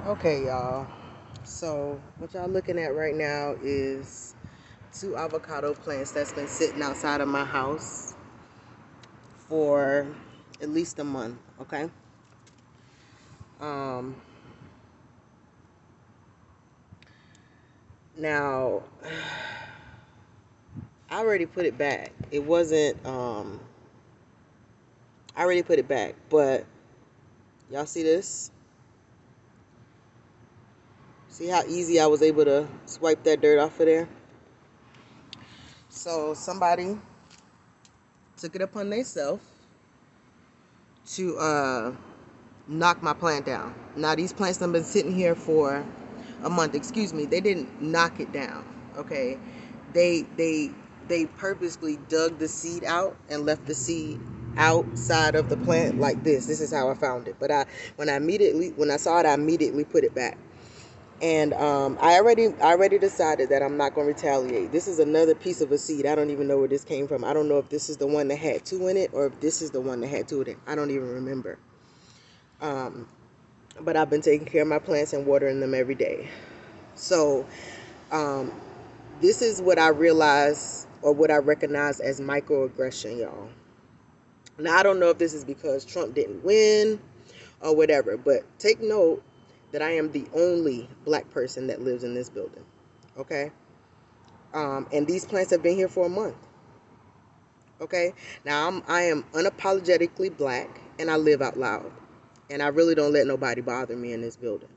Okay, y'all. So what y'all looking at right now is two avocado plants that's been sitting outside of my house for at least a month. Okay. Um. Now, I already put it back. It wasn't. I already put it back, but y'all see this? See how easy I was able to swipe that dirt off of there? So somebody took it upon themselves to knock my plant down. Now these plants have been sitting here for a month. Excuse me, they didn't knock it down. Okay, they purposely dug the seed out and left the seed outside of the plant like this. This is how I found it. But when I saw it, I immediately put it back. And I already decided that I'm not going to retaliate. This is another piece of a seed. I don't even know where this came from. I don't know if this is the one that had two in it or if this is the one that had two in it. I don't even remember. Um, but I've been taking care of my plants and watering them every day. So um, this is what I realize or what I recognize as microaggression, y'all. Now, I don't know if this is because Trump didn't win or whatever, but take note that I am the only black person that lives in this building. Okay? And these plants have been here for a month. Okay? Now, I am unapologetically black and I live out loud. And I really don't let nobody bother me in this building.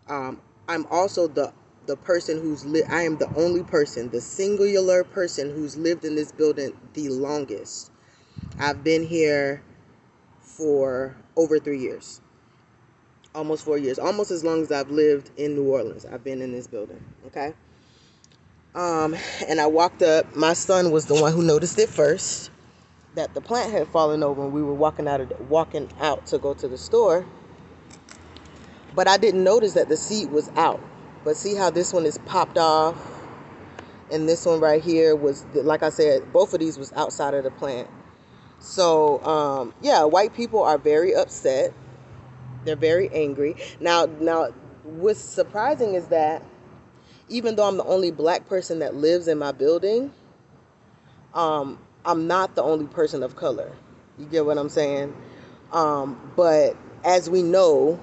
I'm also the person I am the only person, the singular person who's lived in this building the longest. I've been here for over 3 years, almost 4 years, almost as long as I've lived in New Orleans. I've been in this building. Okay. Um, and I walked up. My son was the one who noticed it first, that the plant had fallen over when we were walking out to go to the store. But I didn't notice that the seed was out. But see how this one is popped off, and this one right here was, like I said, both of these was outside of the plant. So yeah, white people are very upset. They're very angry. Now, what's surprising is that even though I'm the only black person that lives in my building, I'm not the only person of color. You get what I'm saying? But as we know,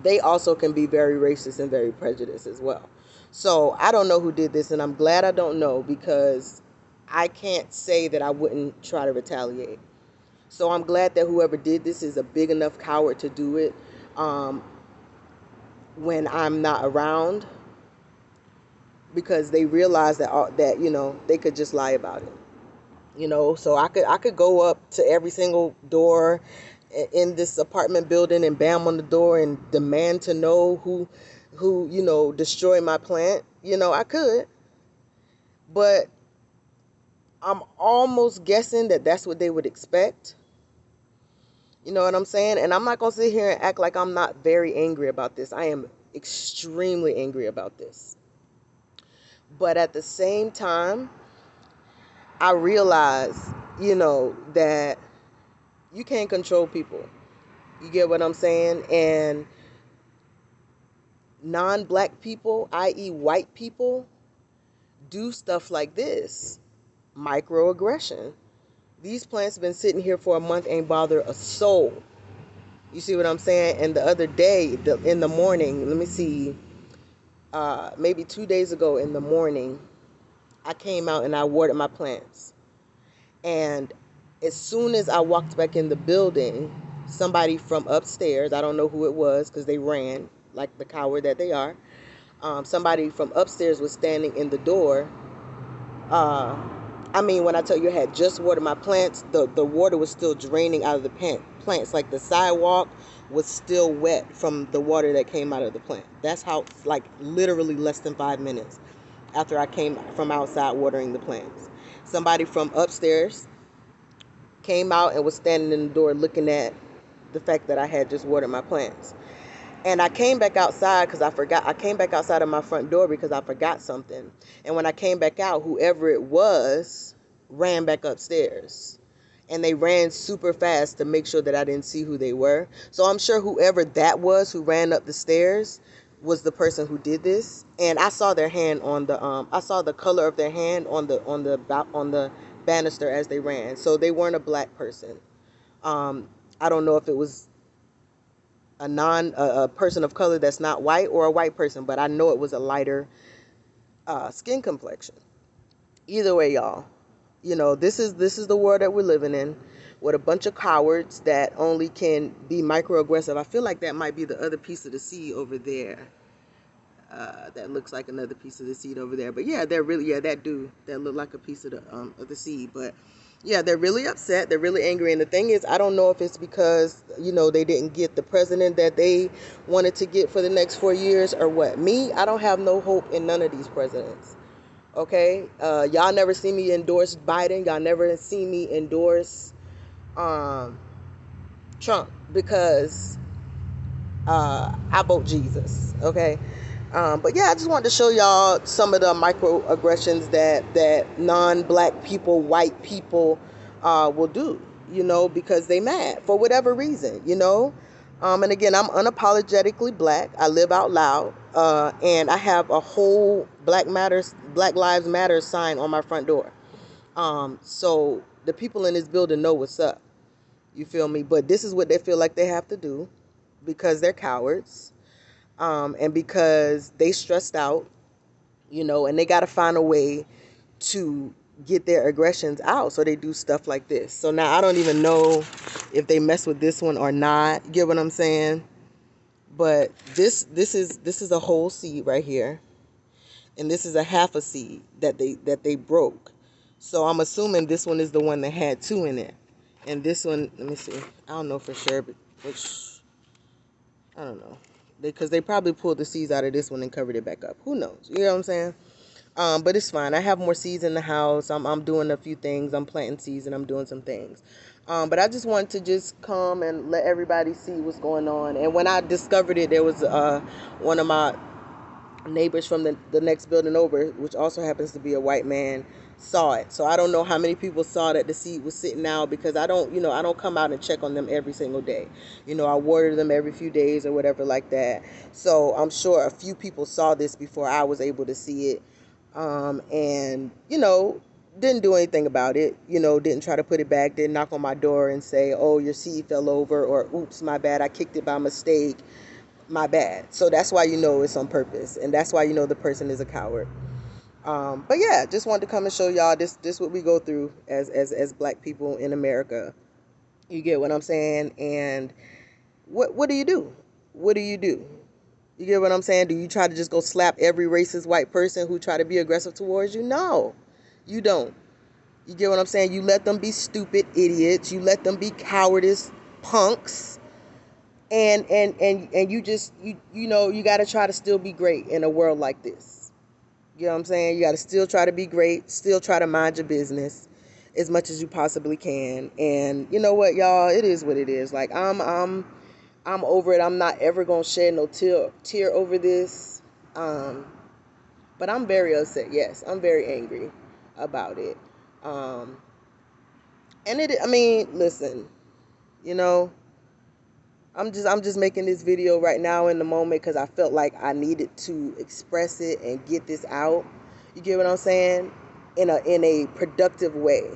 they also can be very racist and very prejudiced as well. So I don't know who did this, and I'm glad I don't know, because I can't say that I wouldn't try to retaliate. So I'm glad that whoever did this is a big enough coward to do it um, when I'm not around, because they realize that they could just lie about it. So I could go up to every single door in this apartment building and bam on the door and demand to know who destroyed my plant. I could, but I'm almost guessing that that's what they would expect. You know what I'm saying? And I'm not going to sit here and act like I'm not very angry about this. I am extremely angry about this. But at the same time, I realize, that you can't control people. You get what I'm saying? And non-black people, i.e. white people, do stuff like this. Microaggression. These plants have been sitting here for a month, ain't bother a soul. You see what I'm saying? And the other day, in the morning, let me see, maybe 2 days ago in the morning, I came out and I watered my plants. And as soon as I walked back in the building, somebody from upstairs, I don't know who it was because they ran like the coward that they are. Somebody from upstairs was standing in the door. Uh, when I tell you I had just watered my plants, the water was still draining out of the plants. Like the sidewalk was still wet from the water that came out of the plant. That's how, like, literally less than 5 minutes after I came from outside watering the plants. Somebody from upstairs came out and was standing in the door looking at the fact that I had just watered my plants. And I came back outside because I forgot. I came back outside of my front door because I forgot something. And when I came back out, whoever it was ran back upstairs. and they ran super fast to make sure that I didn't see who they were. So I'm sure whoever that was who ran up the stairs was the person who did this. And I saw their hand on the I saw the color of their hand on the banister as they ran. So they weren't a black person. I don't know if it was a person of color that's not white, or a white person, but I know it was a lighter skin complexion. Either way, y'all, this is the world that we're living in, with a bunch of cowards that only can be microaggressive. I feel like that might be the other piece of the seed over there. That looks like another piece of the seed over there. But yeah, they're really, yeah, that dude that looked like a piece of the seed. But yeah, they're really upset. They're really angry. And the thing is, I don't know if it's because, they didn't get the president that they wanted to get for the next 4 years or what. Me, I don't have no hope in none of these presidents. Okay? Y'all never see me endorse Biden. Y'all never see me endorse Trump, because I vote Jesus. Okay? But yeah, I just wanted to show y'all some of the microaggressions that non-black people, white people will do, because they mad for whatever reason. And again, I'm unapologetically black. I live out loud, and I have a whole Black Lives Matter sign on my front door. So the people in this building know what's up. You feel me? But this is what they feel like they have to do, because they're cowards. And because they stressed out, and they got to find a way to get their aggressions out. So they do stuff like this. So now I don't even know if they mess with this one or not. You get what I'm saying? But this is a whole seed right here. And this is a half a seed that they broke. So I'm assuming this one is the one that had 2 in it. And this one, let me see. I don't know for sure, but I don't know. Because they probably pulled the seeds out of this one and covered it back up. Who knows? You know what I'm saying? But it's fine. I have more seeds in the house. I'm doing a few things. I'm planting seeds and I'm doing some things. But I just wanted to just come and let everybody see what's going on. And when I discovered it, there was one of my neighbors from the next building over, which also happens to be a white man, saw it. So I don't know how many people saw that the seed was sitting out, because I don't come out and check on them every single day. I water them every few days or whatever like that. So I'm sure a few people saw this before I was able to see it. And didn't do anything about it. Didn't try to put it back, didn't knock on my door and say, oh, your seed fell over, or oops, my bad, I kicked it by mistake. My bad. So that's why it's on purpose, and that's why the person is a coward. But yeah, just wanted to come and show y'all this what we go through as black people in America. You get what I'm saying? And what do you do? What do you do? You get what I'm saying? Do you try to just go slap every racist white person who try to be aggressive towards you? No, you don't. You get what I'm saying? You let them be stupid idiots. You let them be cowardice punks. And you just you got to try to still be great in a world like this. You know what I'm saying? You got to still try to be great, still try to mind your business as much as you possibly can. And you know what, y'all, it is what it is. Like I'm over it. I'm not ever going to shed no tear over this. But I'm very upset. Yes, I'm very angry about it. And listen, I'm just making this video right now in the moment because I felt like I needed to express it and get this out. You get what I'm saying? In a productive way.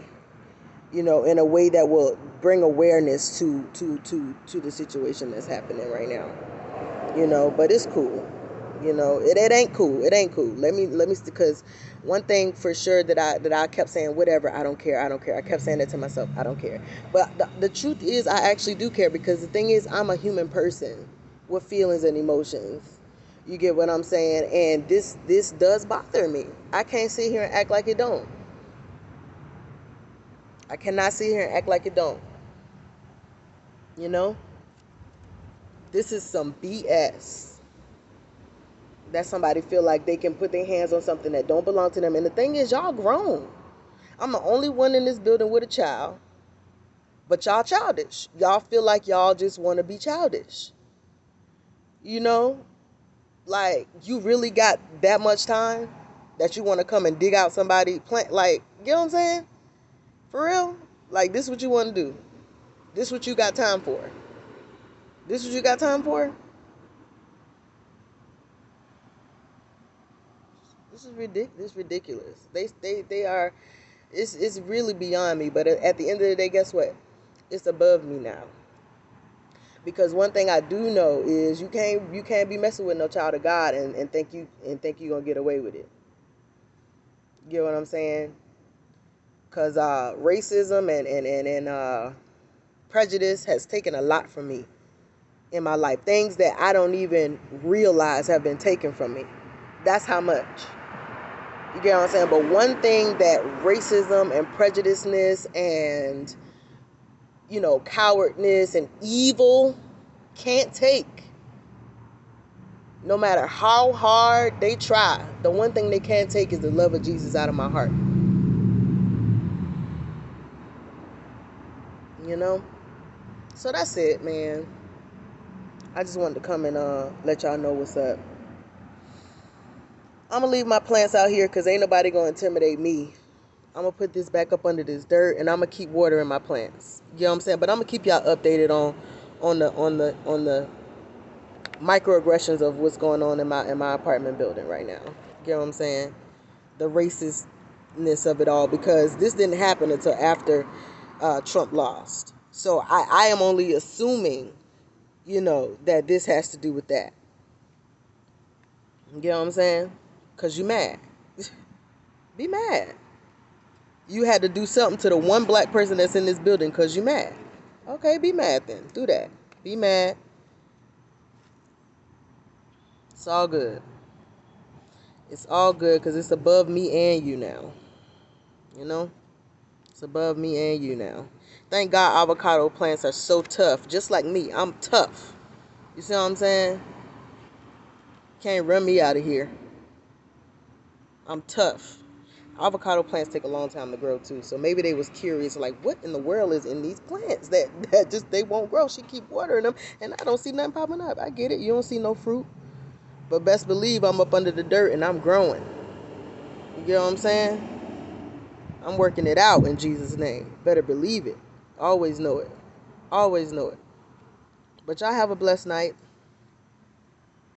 In a way that will bring awareness to the situation that's happening right now. But it's cool. It ain't cool. It ain't cool. Let me because one thing for sure that I kept saying, whatever, I don't care. I kept saying that to myself, I don't care. But the truth is, I actually do care, because the thing is, I'm a human person with feelings and emotions. You get what I'm saying? And this does bother me. I can't sit here and act like it don't. I cannot sit here and act like it don't. This is some BS. That somebody feel like they can put their hands on something that don't belong to them. And the thing is, y'all grown. I'm the only one in this building with a child. But y'all childish. Y'all feel like y'all just want to be childish. Like, you really got that much time that you want to come and dig out somebody plant, like, you know what I'm saying? For real? Like, this what you want to do? This what you got time for? This what you got time for? This is ridiculous. This is ridiculous. They are. It's really beyond me. But at the end of the day, guess what? It's above me now. Because one thing I do know is you can't be messing with no child of God and think you gonna get away with it. You get what I'm saying? Because racism and prejudice has taken a lot from me in my life. Things that I don't even realize have been taken from me. That's how much. You get what I'm saying? But one thing that racism and prejudiceness and, cowardness and evil can't take, no matter how hard they try, the one thing they can't take is the love of Jesus out of my heart. So that's it, man. I just wanted to come and let y'all know what's up. I'm gonna leave my plants out here because ain't nobody gonna intimidate me. I'm gonna put this back up under this dirt and I'm gonna keep watering my plants. You know what I'm saying? But I'm gonna keep y'all updated on the microaggressions of what's going on in my apartment building right now. You know what I'm saying? The racistness of it all, because this didn't happen until after Trump lost. So I am only assuming, that this has to do with that. You know what I'm saying? Because you mad. Be mad. You had to do something to the one black person that's in this building because you mad. Okay, be mad then. Do that. Be mad. It's all good. It's all good because it's above me and you now. It's above me and you now. Thank God avocado plants are so tough. Just like me. I'm tough. You see what I'm saying? Can't run me out of here. I'm tough. Avocado plants take a long time to grow too. So maybe they was curious, like, what in the world is in these plants that just they won't grow? She keep watering them and I don't see nothing popping up. I get it. You don't see no fruit. But best believe I'm up under the dirt and I'm growing. You get what I'm saying? I'm working it out in Jesus' name. Better believe it. Always know it. Always know it. But y'all have a blessed night.